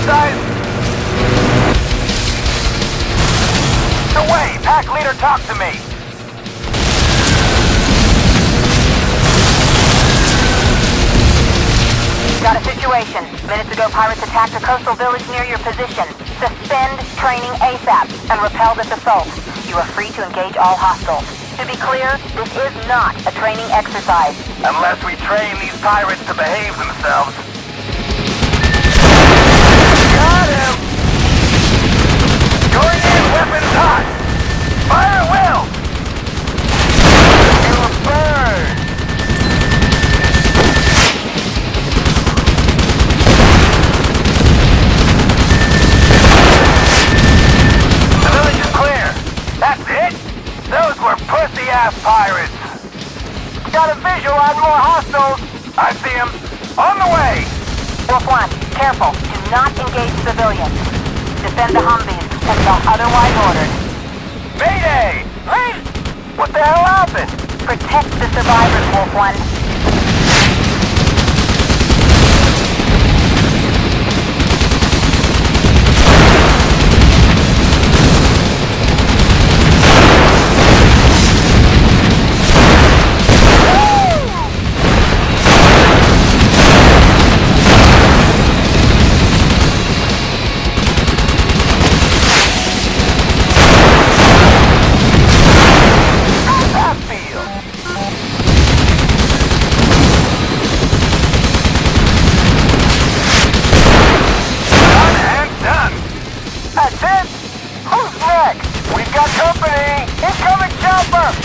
exercise? Away! Pack leader, talk to me! Got a situation. Minutes ago, pirates attacked a coastal village near your position. Suspend training ASAP and repel this assault. You are free to engage all hostiles. To be clear, this is not a training exercise. Unless we train these pirates to behave themselves. Got him! Going in, weapons hot! Fire at will! You will burn! The village is clear. That's it? Those were pussy-ass pirates. Got a visual on more hostiles. I see them. On the way! Wolf 1, careful. Do not engage civilians. Defend the Humvees until otherwise ordered. Mayday! Wait! What the hell happened? Protect the survivors, Wolf 1.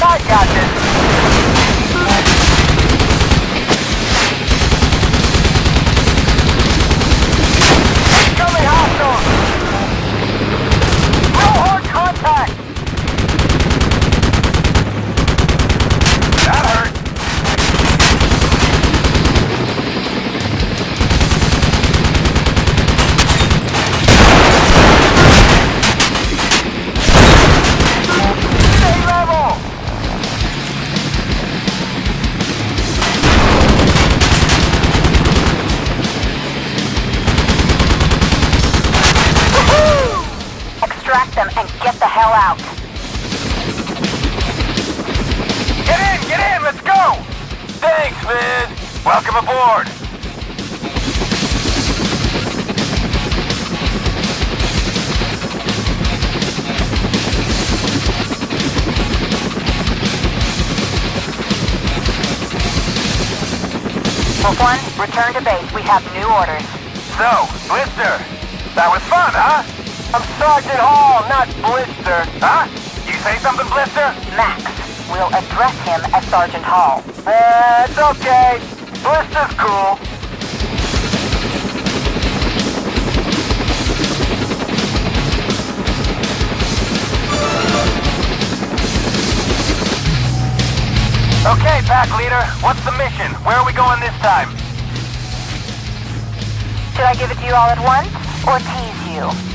I got this! Incoming hostiles! No hard contact! That hurt! Stay level! Extract them and get the hell out. Get in, let's go! Thanks, Viz. Welcome aboard. Wolf 1, return to base. We have new orders. So, Blister, that was fun, huh? I'm Sergeant Hall, not Blister. Huh? You say something, Blister? Max. We'll address him as Sergeant Hall. It's okay. Blister's cool. Okay, Pack Leader, what's the mission? Where are we going this time? Should I give it to you all at once, or tease you?